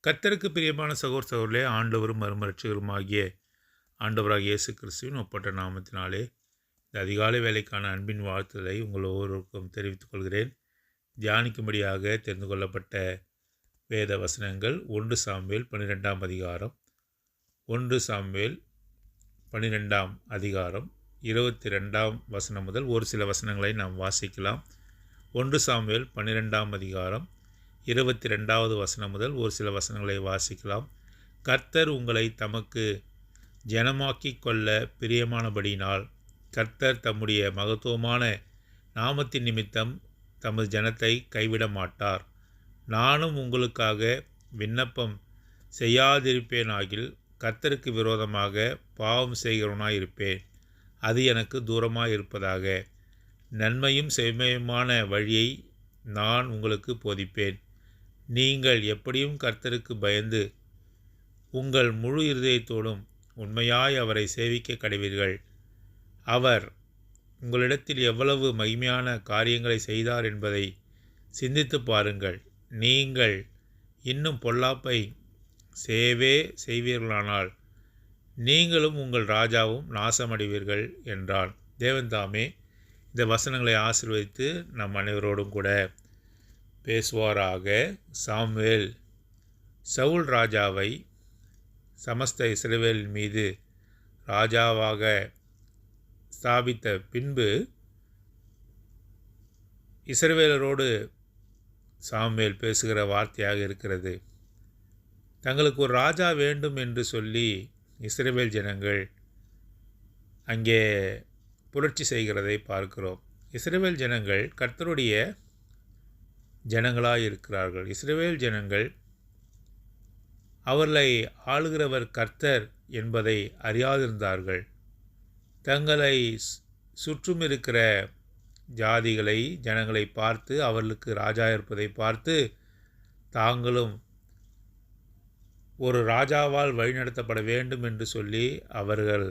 கர்த்தருக்கு பிரியமான சகோதரர்களே, ஆண்டவரும் மறுமலர்ச்சிகருமாகிய ஆண்டவராகிய இயேசு கிறிஸ்துவின் ஒப்பற்ற நாமத்தினாலே இந்த அதிகாலை வேலைக்கான அன்பின் வாழ்த்துதலை உங்கள் ஒவ்வொருவருக்கும் தெரிவித்துக் கொள்கிறேன். தியானிக்கும்படியாக தெரிந்து கொள்ளப்பட்ட வேத வசனங்கள் 1 சாமுவேல் 12ஆம் அதிகாரம் 1 சாமுவேல் 12ஆம் அதிகாரம் 22ஆம் வசனம் முதல் ஒரு சில வசனங்களை நாம் வாசிக்கலாம். 1 சாமுவேல் 12ஆம் அதிகாரம் 22வது வசனம் முதல் ஒரு சில வசனங்களை வாசிக்கலாம். கர்த்தர் உங்களை தமக்கு ஜனமாக்கிக் கொள்ள பிரியமானபடியினால் கர்த்தர் தம்முடைய மகத்துவமான நாமத்தின் நிமித்தம் தமது ஜனத்தை கைவிட மாட்டார். நானும் உங்களுக்காக விண்ணப்பம் செய்யாதிருப்பேனாகில் கர்த்தருக்கு விரோதமாக பாவம் செய்கிறவனாயிருப்பேன். அது எனக்கு தூரமாயிருப்பதாக. நன்மையும் செம்மையுமான வழியை நான் உங்களுக்கு போதிப்பேன். நீங்கள் எப்படியும் கர்த்தருக்கு பயந்து உங்கள் முழு இருதயத்தோடும் உண்மையாய் அவரை சேவிக்க கடவீர்கள். அவர் உங்களிடத்தில் எவ்வளவு மகிமையான காரியங்களை செய்தார் என்பதை சிந்தித்து பாருங்கள். நீங்கள் இன்னும் பொல்லாப்பை செய்வீர்களானால் நீங்களும் உங்கள் ராஜாவும் நாசமடைவீர்கள் என்றான். தேவன் தாமே இந்த வசனங்களை ஆசீர்வதித்து நம் அனைவரோடும் கூட பேசுவாராக. சாமுவேல் சவுல் ராஜாவை சமஸ்த இஸ்ரவேல் மீது ராஜாவாக ஸ்தாபித்த பின்பு இஸ்ரவேலரோடு சாமுவேல் பேசுகிற வார்த்தையாக இருக்கிறது. தங்களுக்கு ஒரு ராஜா வேண்டும் என்று சொல்லி இஸ்ரவேல் ஜனங்கள் அங்கே புரட்சி செய்கிறதை பார்க்கிறோம். இஸ்ரவேல் ஜனங்கள் கர்த்தருடைய ஜனங்களாய் இருக்கிறார்கள். இஸ்ரவேல் ஜனங்கள் அவர்களை ஆளுகிறவர் கர்த்தர் என்பதை அறியாதிருந்தார்கள். தங்களை சுற்றும் இருக்கிற ஜாதிகளை ஜனங்களை பார்த்து அவர்களுக்கு ராஜா இருப்பதை பார்த்து தாங்களும் ஒரு ராஜாவால் வழிநடத்தப்பட வேண்டும் என்று சொல்லி அவர்கள்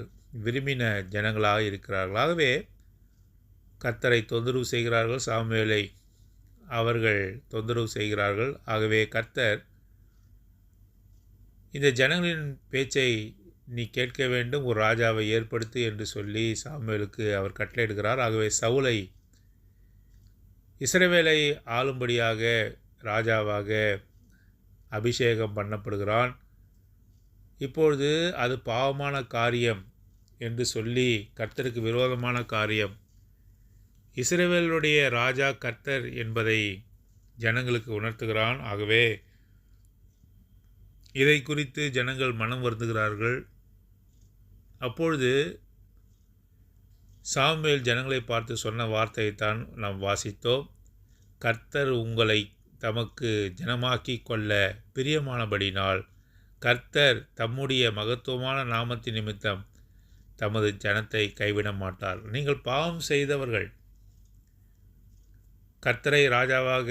விரும்பின ஜனங்களாக இருக்கிறார்கள். ஆகவே கர்த்தரை தொந்தரவு செய்கிறார்கள், சாமுவேலை அவர்கள் தொந்தரவு செய்கிறார்கள். ஆகவே கர்த்தர் இந்த ஜனங்களின் பேச்சை நீ கேட்க வேண்டும், ஒரு ராஜாவை ஏற்படுத்து என்று சொல்லி சாமுவேலுக்கு அவர் கட்டளையிடுகிறார். ஆகவே சவுலை இஸ்ரவேலை ஆளும்படியாக ராஜாவாக அபிஷேகம் பண்ணப்படுகிறான். இப்பொழுது அது பாவமான காரியம் என்று சொல்லி கர்த்தருக்கு விரோதமான காரியம். இஸ்ரவேலுடைய ராஜா கர்த்தர் என்பதை ஜனங்களுக்கு உணர்த்துகிறான். ஆகவே இதை குறித்து ஜனங்கள் மனம் வருந்துகிறார்கள். அப்பொழுது சாமுவேல் ஜனங்களை பார்த்து சொன்ன வார்த்தையைத்தான் நாம் வாசித்தோம். கர்த்தர் உங்களை தமக்கு ஜனமாக்கி கொள்ள பிரியமானபடினால் கர்த்தர் தம்முடைய மகத்துவமான நாமத்தின் நிமித்தம் தமது ஜனத்தை கைவிட மாட்டார். நீங்கள் பாவம் செய்தவர்கள், கர்த்தரை ராஜாவாக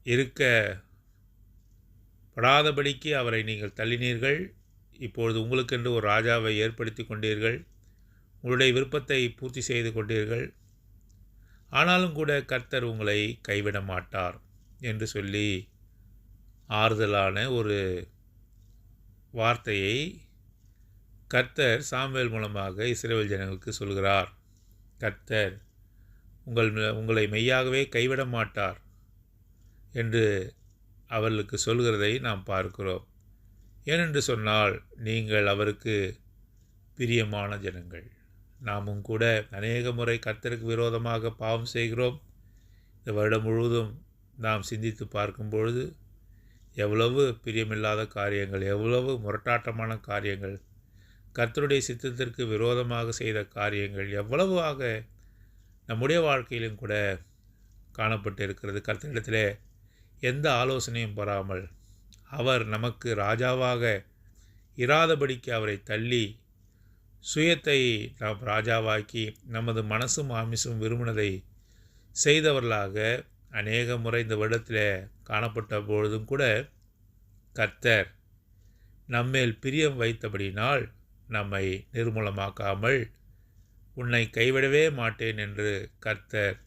இருக்க படாதபடிக்கு அவரை நீங்கள் தள்ளினீர்கள். இப்பொழுது உங்களுக்கென்று ஒரு ராஜாவை ஏற்படுத்தி கொண்டீர்கள், உங்களுடைய விருப்பத்தை பூர்த்தி செய்து கொண்டீர்கள். ஆனாலும் கூட கர்த்தர் உங்களை கைவிட மாட்டார் என்று சொல்லி ஆறுதலான ஒரு வார்த்தையை கர்த்தர் சாமுவேல் மூலமாக இஸ்ரவேல் ஜனங்களுக்கு சொல்கிறார். கர்த்தர் உங்களை மெய்யாகவே கைவிட மாட்டார் என்று அவர்களுக்கு சொல்கிறதை நாம் பார்க்கிறோம். ஏனென்று சொன்னால் நீங்கள் அவருக்கு பிரியமான ஜனங்கள். நாமும் கூட அநேக முறை கர்த்தருக்கு விரோதமாக பாவம் செய்கிறோம். இந்த வருடம் முழுவதும் நாம் சிந்தித்து பார்க்கும் பொழுது எவ்வளவு பிரியமில்லாத காரியங்கள், எவ்வளவு முரட்டாட்டமான காரியங்கள், கர்த்தருடைய சித்தத்திற்கு விரோதமாக செய்த காரியங்கள் எவ்வளவாக நம்முடைய வாழ்க்கையிலும் கூட காணப்பட்டு இருக்கிறது. கர்த்தரிடத்திலே எந்த ஆலோசனையும் பெறாமல் அவர் நமக்கு ராஜாவாக இராதபடிக்கு அவரை தள்ளி சுயத்தை நாம் ராஜாவாக்கி நமது மனசும் ஆமிசும் விரும்பினதை செய்தவர்களாக அநேக முறை இந்த வருடத்தில் காணப்பட்ட பொழுதும் கூட கர்த்தர் நம்மேல் பிரியம் வைத்தபடினால் நம்மை நிர்மூலமாக்காமல் உன்னை கைவிடவே மாட்டேன் என்று கர்த்தர்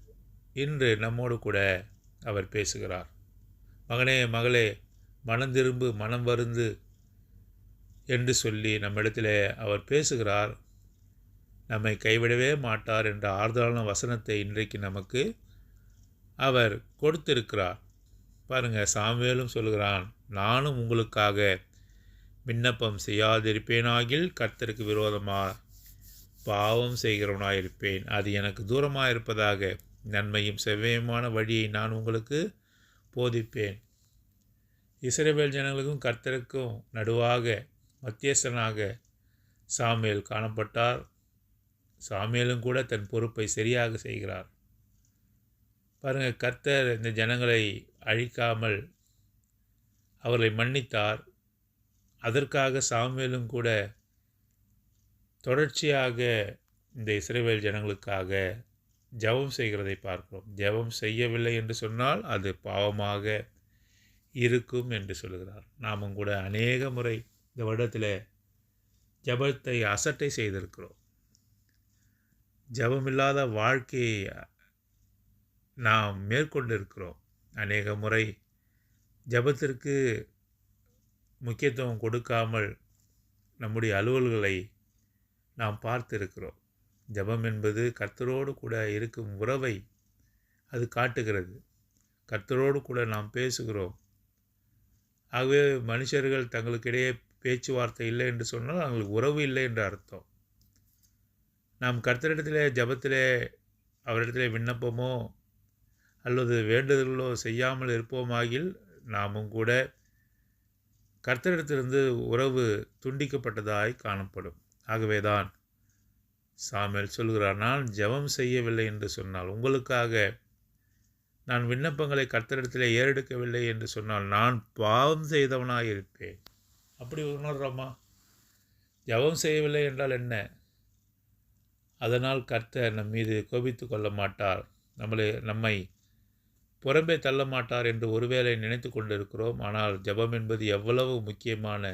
இன்று நம்மோடு கூட அவர் பேசுகிறார். மகனே, மகளே, மனம் திரும்பு, மனம் வருந்து என்று சொல்லி நம்மிடத்திலே அவர் பேசுகிறார். நம்மை கைவிடவே மாட்டார் என்ற ஆறுதலான வசனத்தை இன்றைக்கு நமக்கு அவர் கொடுத்திருக்கிறார். பாருங்கள், சாமுவேலும் சொல்கிறான், நானும் உங்களுக்காக விண்ணப்பம் செய்யாதிருப்பேனாகில் கர்த்தருக்கு விரோதமாக பாவம் செய்கிறவனாயிருப்பேன். அது எனக்கு தூரமாக இருப்பதாக நன்மையும் செவ்வையுமான வழியை நான் உங்களுக்கு போதிப்பேன். இஸ்ரவேல் ஜனங்களுக்கும் கர்த்தருக்கும் நடுவாக மத்தியஸ்தனாக சாமுவேல் காணப்பட்டார். சாமுவேலும் கூட தன் பொறுப்பை சரியாக செய்கிறார். பாருங்கள், கர்த்தர் இந்த ஜனங்களை அழிக்காமல் அவர்களை மன்னித்தார். அதற்காக சாமுவேலும் கூட தொடர்ச்சியாக இந்த இஸ்ரவேல் ஜனங்களுக்காக ஜெபம் செய்கிறதை பார்க்கிறோம். ஜெபம் செய்யவில்லை என்று சொன்னால் அது பாவமாக இருக்கும் என்று சொல்கிறார். நாமும் கூட அநேக முறை இந்த வருடத்தில் ஜெபத்தை அசட்டை செய்திருக்கிறோம். ஜெபமில்லாத வாழ்க்கையை நாம் மேற்கொண்டிருக்கிறோம். அநேக முறை ஜெபத்திற்கு முக்கியத்துவம் கொடுக்காமல் நம்முடைய அலுவல்களை நாம் பார்த்திருக்கிறோம். ஜெபம் என்பது கர்த்தரோடு கூட இருக்கும் உறவை அது காட்டுகிறது. கர்த்தரோடு கூட நாம் பேசுகிறோம். ஆகவே மனுஷர்கள் தங்களுக்கிடையே பேச்சுவார்த்தை இல்லை என்று சொன்னால் அவங்களுக்கு உறவு இல்லை என்று அர்த்தம். நாம் கர்த்தரிடத்திலே ஜெபத்திலே அவரிடத்திலே விண்ணப்பமோ அல்லது வேண்டுதலோ செய்யாமல் இருப்போமாகில் நாமும் கூட கர்த்தரிடத்திலிருந்து உறவு துண்டிக்கப்பட்டதாய் காணப்படும். ஆகவேதான் சாமுவேல் சொல்கிறார், நான் ஜெபம் செய்யவில்லை என்று சொன்னால், உங்களுக்காக நான் விண்ணப்பங்களை கர்த்தரிடத்திலே ஏறெடுக்கவில்லை என்று சொன்னால் நான் பாவம் செய்தவனாக இருப்பேன். அப்படி உணர்றோமா? ஜெபம் செய்யவில்லை என்றால் என்ன? அதனால் கர்த்தர் நம் மீது கோபித்து கொள்ள மாட்டார், நம்மை புறம்பே தள்ள மாட்டார் என்று ஒருவேளை நினைத்து கொண்டிருக்கிறோம். ஆனால் ஜெபம் என்பது எவ்வளவு முக்கியமான,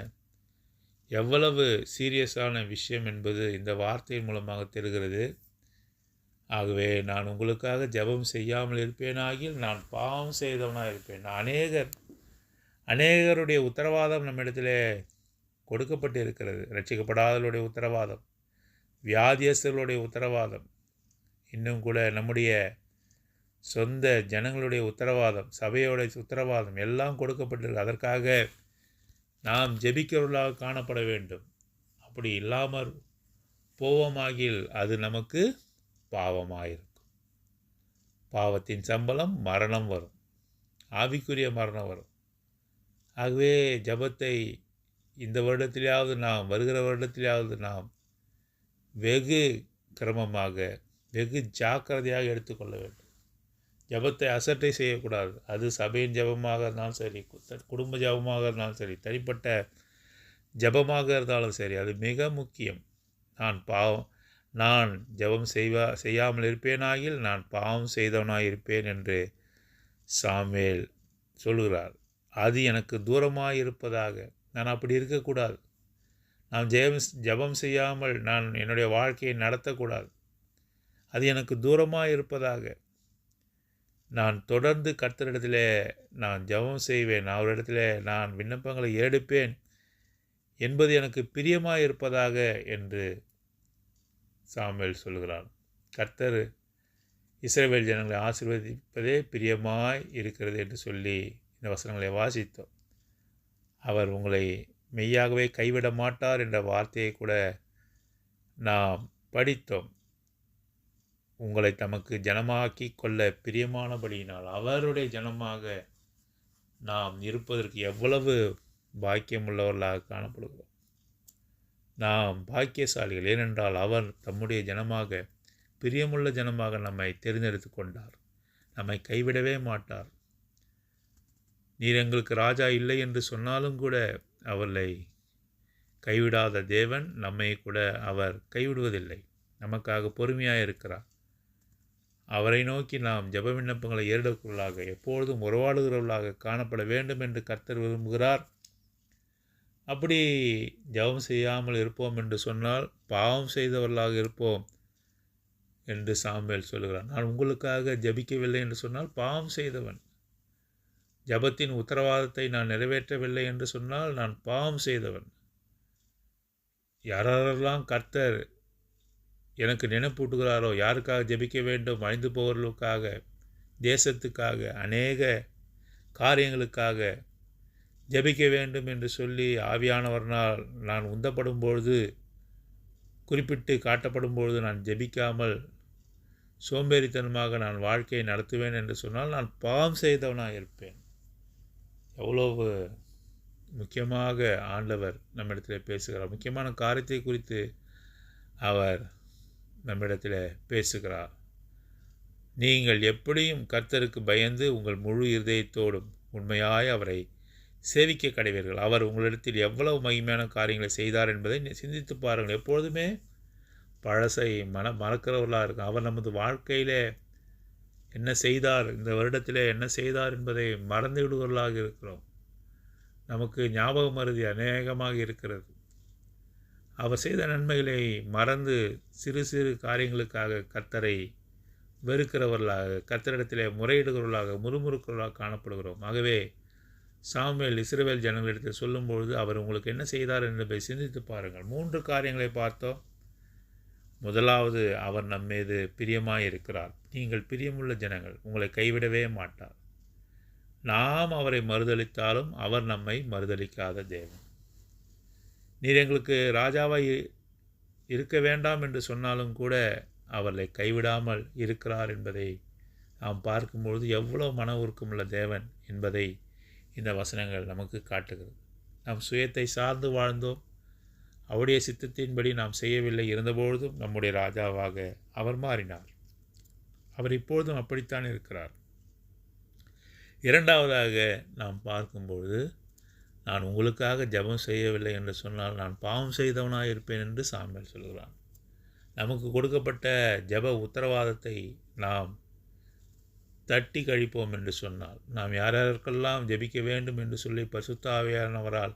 எவ்வளவு சீரியஸான விஷயம் என்பது இந்த வார்த்தையின் மூலமாக தெரிகிறது. ஆகவே நான் உங்களுக்காக ஜெபம் செய்யாமல் இருப்பேனாகில் நான் பாவம் செய்தவனாக இருப்பேன். அநேகருடைய உத்தரவாதம் நம்மிடத்திலே கொடுக்கப்பட்டு இருக்கிறது. ரட்சிக்கப்படாதவர்களுடைய உத்தரவாதம், வியாதியஸ்தர்களுடைய உத்தரவாதம், இன்னும் கூட நம்முடைய சொந்த ஜனங்களுடைய உத்தரவாதம், சபையோடைய உத்தரவாதம் எல்லாம் கொடுக்கப்பட்டிருக்கு. அதற்காக நாம் ஜெபிக்கிறவர்களாக காணப்பட வேண்டும். அப்படி இல்லாமல் போவோமாகில் அது நமக்கு பாவமாயிருக்கும். பாவத்தின் சம்பளம் மரணம் வரும், ஆவிக்குரிய மரணம் வரும். ஆகவே ஜெபத்தை இந்த வருடத்திலேயாவது நாம், வருகிற வருடத்திலேயாவது நாம் வெகு கிரமமாக, வெகு ஜாக்கிரதையாக எடுத்துக்கொள்ள வேண்டும். ஜெபத்தை அசட்டை செய்யக்கூடாது. அது சபையின் ஜெபமாக இருந்தாலும் சரி, குடும்ப ஜெபமாக இருந்தாலும் சரி, தனிப்பட்ட ஜெபமாக இருந்தாலும் சரி, அது மிக முக்கியம். நான் ஜெபம் செய்யாமல் இருப்பேனாகில் நான் பாவம் செய்தவனாக இருப்பேன் என்று சாமுவேல் சொல்கிறார். அது எனக்கு தூரமாக இருப்பதாக, நான் அப்படி இருக்கக்கூடாது. நான் ஜெபம் செய்யாமல் நான் என்னுடைய வாழ்க்கையை நடத்தக்கூடாது. அது எனக்கு தூரமாக இருப்பதாக, நான் தொடர்ந்து கர்த்தரிடத்திலே நான் ஜெபம் செய்வேன், அவரிடத்திலே நான் விண்ணப்பங்களை எடுப்பேன் என்பது எனக்கு பிரியமாக இருப்பதாக என்று சாமுவேல் சொல்கிறார். கர்த்தர் இஸ்ரவேல் ஜனங்களை ஆசீர்வதிப்பதே பிரியமாய் இருக்கிறது என்று சொல்லி இந்த வசனங்களை வாசித்தோம். அவர் உங்களை மெய்யாகவே கைவிட மாட்டார் என்ற வார்த்தையை கூட நாம் படித்தோம். உங்களை தமக்கு ஜனமாக்கி கொள்ள பிரியமானபடியினால் அவருடைய ஜனமாக நாம் இருப்பதற்கு எவ்வளவு பாக்கியமுள்ளவர்களாக காணப்படுகிறோம். நாம் பாக்கியசாலிகள். ஏனென்றால் அவர் தம்முடைய ஜனமாக, பிரியமுள்ள ஜனமாக நம்மை தேர்ந்தெடுத்து கொண்டார். நம்மை கைவிடவே மாட்டார். நீர் எங்களுக்கு ராஜா இல்லை என்று சொன்னாலும் கூட அவர்களை கைவிடாத தேவன் நம்மை கூட அவர் கைவிடுவதில்லை. நமக்காக பொறுமையாக இருக்கிறார். அவரை நோக்கி நாம் ஜெப விண்ணப்பங்களை ஏறெடுக்கிறவர்களாக, எப்பொழுதும் உறவாடுகிறவர்களாக காணப்பட வேண்டும் என்று கர்த்தர் விரும்புகிறார். அப்படி ஜெபம் செய்யாமல் இருப்போம் என்று சொன்னால் பாவம் செய்தவர்களாக இருப்போம் என்று சாமுவேல் சொல்கிறார். நான் உங்களுக்காக ஜெபிக்கவில்லை என்று சொன்னால் பாவம் செய்தவன். ஜெபத்தின் உத்தரவாதத்தை நான் நிறைவேற்றவில்லை என்று சொன்னால் நான் பாவம் செய்தவன். யாரெல்லாம் கர்த்தர் எனக்கு நினைப்பூட்டுகிறாரோ, யாருக்காக ஜெபிக்க வேண்டும், அழிந்து போவர்களுக்காக, தேசத்துக்காக, அநேக காரியங்களுக்காக ஜெபிக்க வேண்டும் என்று சொல்லி ஆவியானவர்னால் நான் உந்தப்படும் பொழுது, குறிப்பிட்டு காட்டப்படும் பொழுது நான் ஜெபிக்காமல் சோம்பேறித்தனமாக நான் வாழ்க்கையை நடத்துவேன் என்று சொன்னால் நான் பாவம் செய்தவனாக இருப்பேன். எவ்வளவு முக்கியமாக ஆண்டவர் நம்மிடத்தில் பேசுகிறார். முக்கியமான காரியத்தை குறித்து அவர் நம்மிடத்தில் பேசுகிறார். நீங்கள் எப்படியும் கர்த்தருக்கு பயந்து உங்கள் முழு இருதயத்தோடும் உண்மையாய் அவரை சேவிக்க கடவீர்கள். அவர் உங்களிடத்தில் எவ்வளவு மகிமையான காரியங்களை செய்தார் என்பதை சிந்தித்து பாருங்கள். எப்பொழுதுமே பழசை மறக்கிறவர்களாக இருக்கும். அவர் நமது வாழ்க்கையிலே என்ன செய்தார், இந்த வருடத்திலே என்ன செய்தார் என்பதை மறந்து விடுவர்களாக இருக்கிறோம். நமக்கு ஞாபக மறதி அநேகமாக இருக்கிறது. அவர் செய்த நன்மைகளை மறந்து சிறு சிறு காரியங்களுக்காக கர்த்தரை வெறுக்கிறவர்களாக, கர்த்தரிடத்திலே முறையிடுகிறவர்களாக, முறுமுறுக்கிறவர்களாக காணப்படுகிறோம். ஆகவே சாமுவேல் இஸ்ரவேல் ஜனங்களிடத்தில் சொல்லும்பொழுது அவர் உங்களுக்கு என்ன செய்தார் என்பதை சிந்தித்து பாருங்கள். 3 காரியங்களை பார்த்தோம். முதலாவது, அவர் நம்மீது பிரியமாய் இருக்கிறார். நீங்கள் பிரியமுள்ள ஜனங்கள், உங்களை கைவிடவே மாட்டார். நாம் அவரை மறுதலித்தாலும் அவர் நம்மை மறுதலிக்காத தேவன். நீர் எங்களுக்கு ராஜாவாய் இருக்க வேண்டாம் என்று சொன்னாலும் கூட அவர்களை கைவிடாமல் இருக்கிறார் என்பதை நாம் பார்க்கும்பொழுது எவ்வளோ மன உருக்கமுள்ள தேவன் என்பதை இந்த வசனங்கள் நமக்கு காட்டுகிறது. நாம் சுயத்தை சார்ந்து வாழ்ந்தோம், அவருடைய சித்தத்தின்படி நாம் செய்யவில்லை. இருந்தபொழுதும் நம்முடைய ராஜாவாக அவர் மாறினார். அவர் இப்பொழுதும் அப்படித்தான் இருக்கிறார். இரண்டாவதாக நாம் பார்க்கும்பொழுது, நான் உங்களுக்காக ஜெபம் செய்யவில்லை என்று சொன்னால் நான் பாவம் செய்தவனாக இருப்பேன் என்று சாமுவேல் சொல்கிறான். நமக்கு கொடுக்கப்பட்ட ஜெப உத்தரவாதத்தை நாம் தட்டி கழிப்போம் என்று சொன்னால், நாம் யாரெல்லாம் ஜெபிக்க வேண்டும் என்று சொல்லி பரிசுத்த ஆவியானவரால்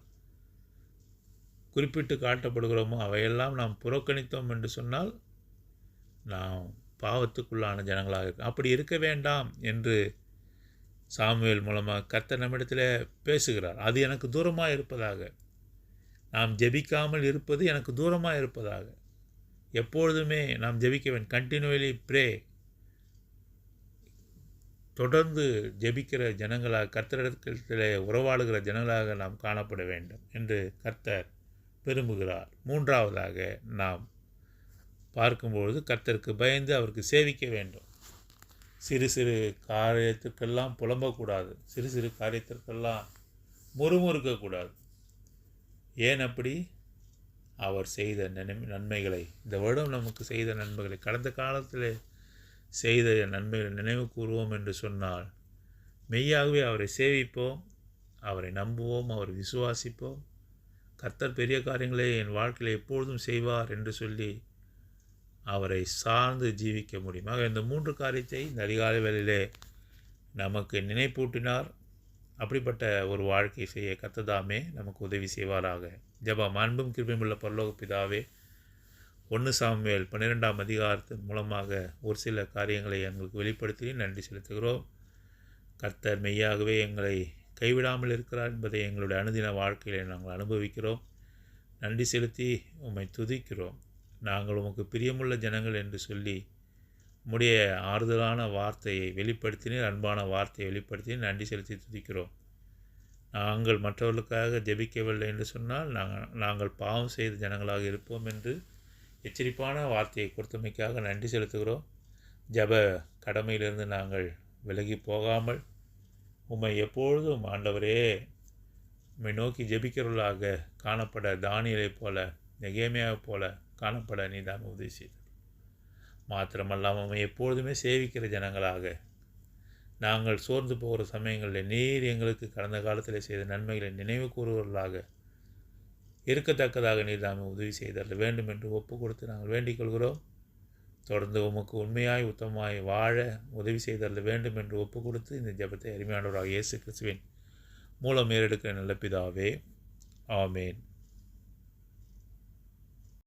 குறிப்பிட்டு காட்டப்படுகிறோமோ அவையெல்லாம் நாம் புறக்கணித்தோம் என்று சொன்னால் நாம் பாவத்துக்குள்ளான ஜனங்களாக இருக்கும். அப்படி இருக்க வேண்டாம் என்று சாமுவேல் மூலமாக கர்த்தர் நம்மிடத்தில் பேசுகிறார். அது எனக்கு தூரமாக இருப்பதாக, நாம் ஜெபிக்காமல் இருப்பது எனக்கு தூரமாக இருப்பதாக. எப்பொழுதுமே நாம் ஜெபிக்க வேண்டும். கண்டினியூலி ப்ரே, தொடர்ந்து ஜெபிக்கிற ஜனங்களாக, கர்த்தரிடத்தில் உறவாடுகிற ஜனங்களாக நாம் காணப்பட வேண்டும் என்று கர்த்தர் விரும்புகிறார். மூன்றாவதாக நாம் பார்க்கும்பொழுது கர்த்தருக்கு பயந்து அவருக்கு சேவிக்க வேண்டும். சிறு சிறு காரியத்திற்கெல்லாம் புலம்பக்கூடாது, சிறு சிறு காரியத்திற்கெல்லாம் முறுமுறுக்கக்கூடாது. ஏன் அப்படி? அவர் செய்த நன்மைகளை, இந்த வருடம் நமக்கு செய்த நன்மைகளை, கடந்த காலத்தில் செய்த நன்மைகளை நினைவு கூறுவோம் என்று சொன்னால் மெய்யாகவே அவரை சேவிப்போம், அவரை நம்புவோம், அவரை விசுவாசிப்போம். கர்த்தர் பெரிய காரியங்களை என் வாழ்க்கையில் எப்பொழுதும் செய்வார் என்று சொல்லி அவரை சார்ந்து ஜீவிக்க முடியும். ஆக இந்த 3 காரியத்தை இந்த அதிகாலை வேளையிலே நமக்கு நினைப்பூட்டினார். அப்படிப்பட்ட ஒரு வாழ்க்கை செய்ய கர்த்ததாமே நமக்கு உதவி செய்வாராக. ஜெபம். அன்பும் கிருபையுமுள்ள பரலோக பிதாவே, 1 சாமுவேல் 12ஆம் அதிகாரத்தின் மூலமாக ஒரு சில காரியங்களை எங்களுக்கு வெளிப்படுத்தி நன்றி செலுத்துகிறோம். கர்த்தர் மெய்யாகவே எங்களை கைவிடாமல் இருக்கிறார் என்பதை எங்களுடைய அனுதின வாழ்க்கையிலே நாங்கள் அனுபவிக்கிறோம். நன்றி செலுத்தி உம்மை துதிக்கிறோம். நாங்கள் உமக்கு பிரியமுள்ள ஜனங்கள் என்று சொல்லி உம்முடைய ஆறுதலான வார்த்தையை வெளிப்படுத்தினீர், அன்பான வார்த்தையை வெளிப்படுத்தினீர். நன்றி செலுத்தி துதிக்கிறோம். நாங்கள் மற்றவர்களுக்காக ஜெபிக்கவில்லை என்று சொன்னால் நாங்கள் பாவம் செய்த ஜனங்களாக இருப்போம் என்று எச்சரிப்பான வார்த்தையை கொடுத்தமைக்காக நன்றி செலுத்துகிறோம். ஜெப கடமையிலிருந்து நாங்கள் விலகி போகாமல் உம்மை எப்பொழுதும் ஆண்டவரே உம்மை நோக்கி ஜெபிக்கிறவர்களாக காணப்பட, தானியேலைப் போல, நெகேமியாவைப் போல காணப்பட நீதான் உதவி செய்தார். மாத்திரமல்லாமல் உம்மை எப்பொழுதுமே சேவிக்கிற ஜனங்களாக, நாங்கள் சோர்ந்து போகிற சமயங்களில் நீர் எங்களுக்கு கடந்த காலத்தில் செய்த நன்மைகளை நினைவு கூறுவர்களாக இருக்கத்தக்கதாக நீர் தாமே உதவி செய்தரல வேண்டும் என்று ஒப்பு கொடுத்து நாங்கள் வேண்டிக் கொள்கிறோம். தொடர்ந்து உமக்கு உண்மையாய் உத்தமமாய் வாழ உதவி செய்தரல வேண்டும் என்று ஒப்பு கொடுத்து இந்த ஜெபத்தை அருமையானவராக இயேசு கிறிஸ்துவின் மூலம் ஏறெடுக்கிற நல்ல பிதாவே, ஆமேன்.